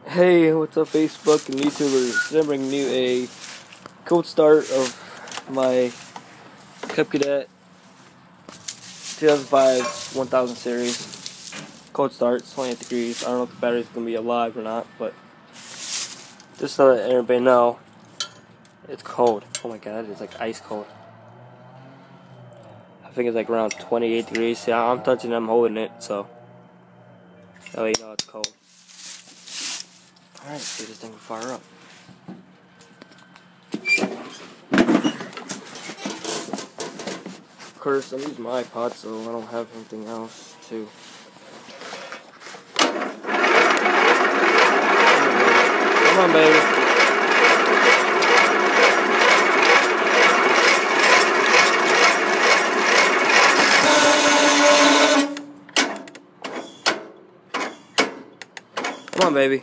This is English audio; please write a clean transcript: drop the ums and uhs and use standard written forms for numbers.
Hey, what's up Facebook and YouTubers? Today I'm bringing you a cold start of my cadet 2005 1000 series. Cold start, it's 28 degrees. I don't know if the battery's going to be alive or not, but just to let everybody know, it's cold. Oh my god, it's like ice cold. I think it's like around 28 degrees. See, I'm touching it, I'm holding it, so that way you know it's cold. Alright, see this thing will fire up. Of course, I'm using my iPod, so I don't have anything else to. Come on, baby. Come on, baby.